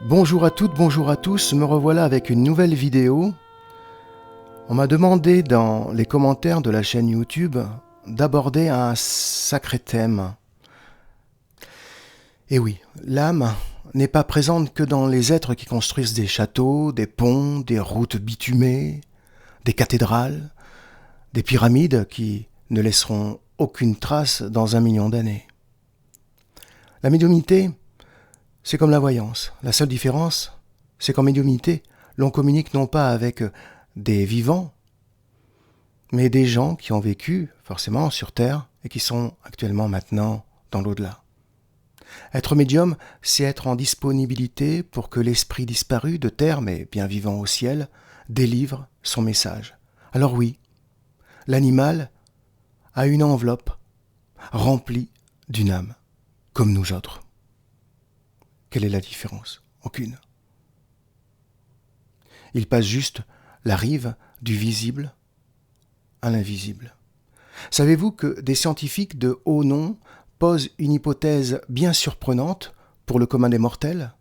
Bonjour à toutes, bonjour à tous, me revoilà avec une nouvelle vidéo. On m'a demandé dans les commentaires de la chaîne YouTube d'aborder un sacré thème. Et oui, l'âme n'est pas présente que dans les êtres qui construisent des châteaux, des ponts, des routes bitumées, des cathédrales, des pyramides qui ne laisseront aucune trace dans 1 million d'années. La médiumnité, c'est comme la voyance. La seule différence, c'est qu'en médiumnité, l'on communique non pas avec des vivants, mais des gens qui ont vécu forcément sur Terre et qui sont actuellement maintenant dans l'au-delà. Être médium, c'est être en disponibilité pour que l'esprit disparu de Terre, mais bien vivant au ciel, délivre son message. Alors oui, l'animal a une enveloppe remplie d'une âme, comme nous autres. Quelle est la différence? Aucune. Il passe juste la rive du visible à l'invisible. Savez-vous que des scientifiques de haut nom posent une hypothèse bien surprenante pour le commun des mortels?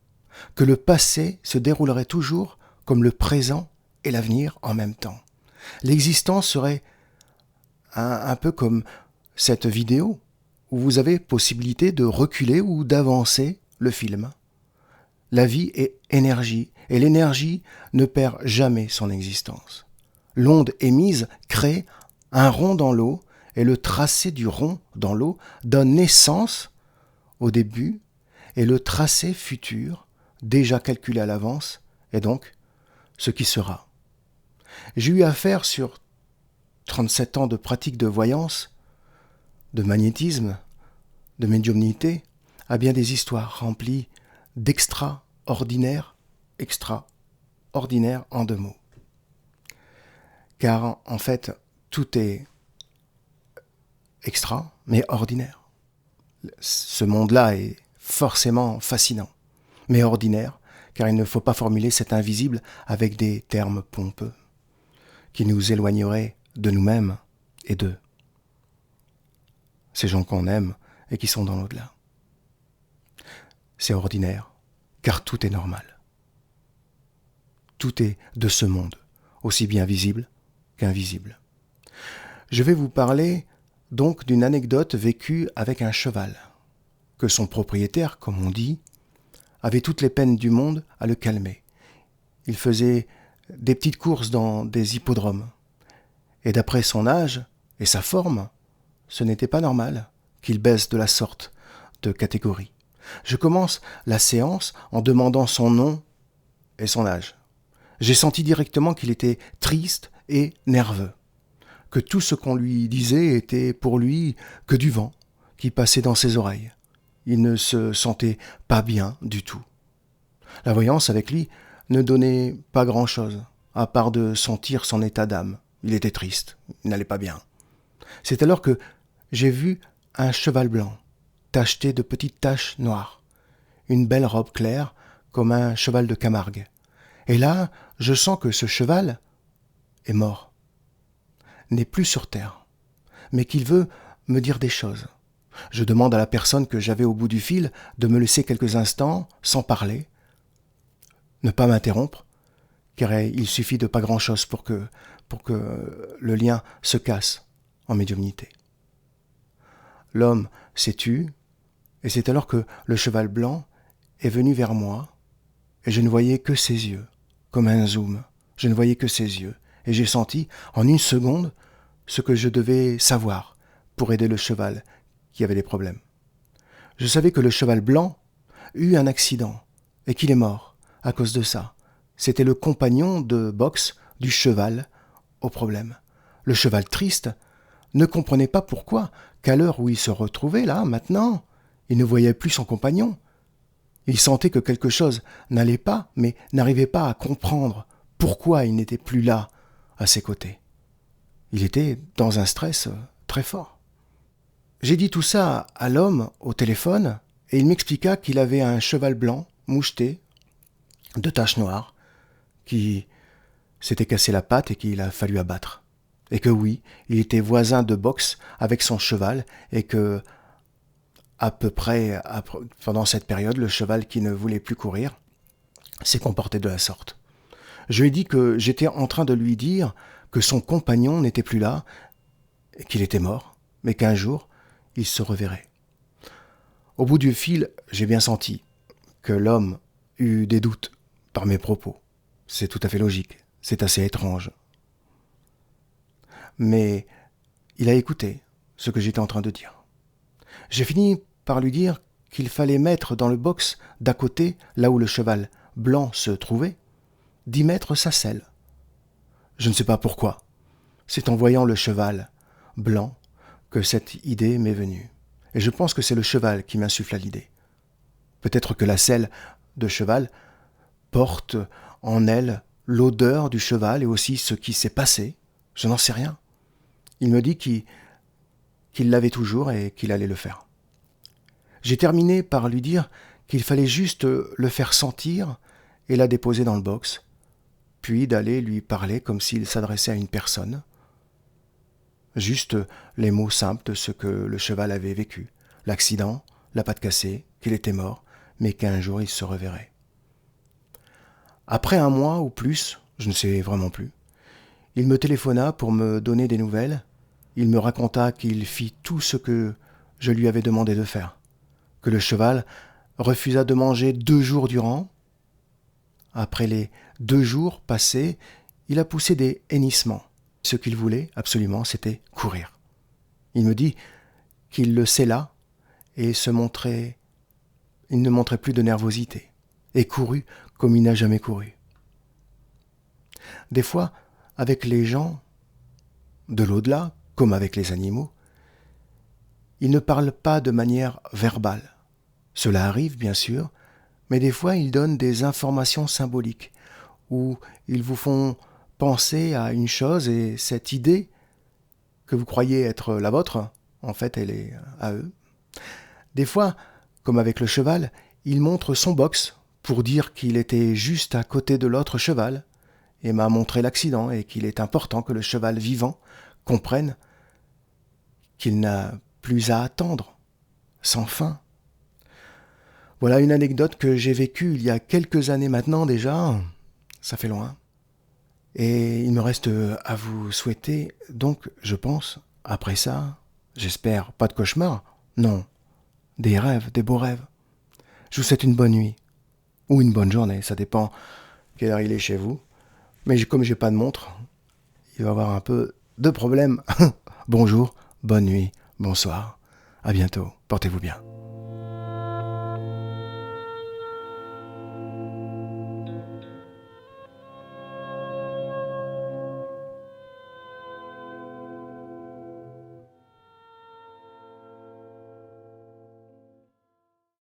Que le passé se déroulerait toujours comme le présent et l'avenir en même temps. L'existence serait un peu comme cette vidéo où vous avez possibilité de reculer ou d'avancer le film. La vie est énergie, et l'énergie ne perd jamais son existence. L'onde émise crée un rond dans l'eau, et le tracé du rond dans l'eau donne naissance au début, et le tracé futur, déjà calculé à l'avance, est donc ce qui sera. J'ai eu affaire sur 37 ans de pratique de voyance, de magnétisme, de médiumnité, à bien des histoires remplies d'extraordinaire en 2 mots. Car en fait, tout est extra, mais ordinaire. Ce monde-là est forcément fascinant, mais ordinaire, car il ne faut pas formuler cet invisible avec des termes pompeux, qui nous éloigneraient de nous-mêmes et d'eux. Ces gens qu'on aime et qui sont dans l'au-delà. C'est ordinaire, car tout est normal. Tout est de ce monde, aussi bien visible qu'invisible. Je vais vous parler donc d'une anecdote vécue avec un cheval, que son propriétaire, comme on dit, avait toutes les peines du monde à le calmer. Il faisait des petites courses dans des hippodromes. Et d'après son âge et sa forme, ce n'était pas normal qu'il baisse de la sorte de catégorie. Je commence la séance en demandant son nom et son âge. J'ai senti directement qu'il était triste et nerveux, que tout ce qu'on lui disait était pour lui que du vent qui passait dans ses oreilles. Il ne se sentait pas bien du tout. La voyance avec lui ne donnait pas grand-chose, à part de sentir son état d'âme. Il était triste, il n'allait pas bien. C'est alors que j'ai vu un cheval blanc, tacheté de petites taches noires, une belle robe claire comme un cheval de Camargue. Et là, je sens que ce cheval est mort, n'est plus sur terre, mais qu'il veut me dire des choses. Je demande à la personne que j'avais au bout du fil de me laisser quelques instants sans parler, ne pas m'interrompre, car il suffit de pas grand-chose pour que le lien se casse en médiumnité. L'homme s'est tu, et c'est alors que le cheval blanc est venu vers moi, et je ne voyais que ses yeux, comme un zoom. Je ne voyais que ses yeux, et j'ai senti, en 1 seconde, ce que je devais savoir pour aider le cheval qui avait des problèmes. Je savais que le cheval blanc eut un accident, et qu'il est mort à cause de ça. C'était le compagnon de boxe du cheval au problème. Le cheval triste ne comprenait pas pourquoi, qu'à l'heure où il se retrouvait là, maintenant, il ne voyait plus son compagnon. Il sentait que quelque chose n'allait pas, mais n'arrivait pas à comprendre pourquoi il n'était plus là, à ses côtés. Il était dans un stress très fort. J'ai dit tout ça à l'homme au téléphone, et il m'expliqua qu'il avait un cheval blanc, moucheté, de taches noires, qui s'était cassé la patte et qu'il a fallu abattre. Et que oui, il était voisin de boxe avec son cheval, et que à peu près pendant cette période, le cheval qui ne voulait plus courir s'est comporté de la sorte. Je lui ai dit que j'étais en train de lui dire que son compagnon n'était plus là, et qu'il était mort, mais qu'un jour, il se reverrait. Au bout du fil, j'ai bien senti que l'homme eut des doutes par mes propos. C'est tout à fait logique, c'est assez étrange. Mais il a écouté ce que j'étais en train de dire. J'ai fini par lui dire qu'il fallait mettre dans le box d'à côté, là où le cheval blanc se trouvait, d'y mettre sa selle. Je ne sais pas pourquoi. C'est en voyant le cheval blanc que cette idée m'est venue. Et je pense que c'est le cheval qui m'insuffla l'idée. Peut-être que la selle de cheval porte en elle l'odeur du cheval et aussi ce qui s'est passé. Je n'en sais rien. Il me dit qu'il l'avait toujours et qu'il allait le faire. J'ai terminé par lui dire qu'il fallait juste le faire sentir et la déposer dans le box, puis d'aller lui parler comme s'il s'adressait à une personne. Juste les mots simples de ce que le cheval avait vécu. L'accident, la patte cassée, qu'il était mort, mais qu'un jour il se reverrait. Après un mois ou plus, je ne sais vraiment plus, il me téléphona pour me donner des nouvelles. Il me raconta qu'il fit tout ce que je lui avais demandé de faire, que le cheval refusa de manger 2 jours durant. Après les 2 jours passés, il a poussé des hennissements. Ce qu'il voulait absolument, c'était courir. Il me dit qu'il le sella et il ne montrait plus de nervosité, et courut comme il n'a jamais couru. Des fois, avec les gens de l'au-delà, comme avec les animaux, ils ne parlent pas de manière verbale. Cela arrive, bien sûr, mais des fois, ils donnent des informations symboliques, où ils vous font penser à une chose, et cette idée que vous croyez être la vôtre, en fait, elle est à eux. Des fois, comme avec le cheval, il montre son box pour dire qu'il était juste à côté de l'autre cheval, et m'a montré l'accident, et qu'il est important que le cheval vivant comprenne qu'il n'a plus à attendre, sans fin. Voilà une anecdote que j'ai vécue il y a quelques années maintenant déjà, ça fait loin. Et il me reste à vous souhaiter, donc, je pense, après ça, j'espère, pas de cauchemar, non, des rêves, des beaux rêves. Je vous souhaite une bonne nuit, ou une bonne journée, ça dépend quelle heure il est chez vous. Mais comme j'ai pas de montre, il va y avoir un peu de problème. Bonjour, bonne nuit, bonsoir, à bientôt, portez-vous bien.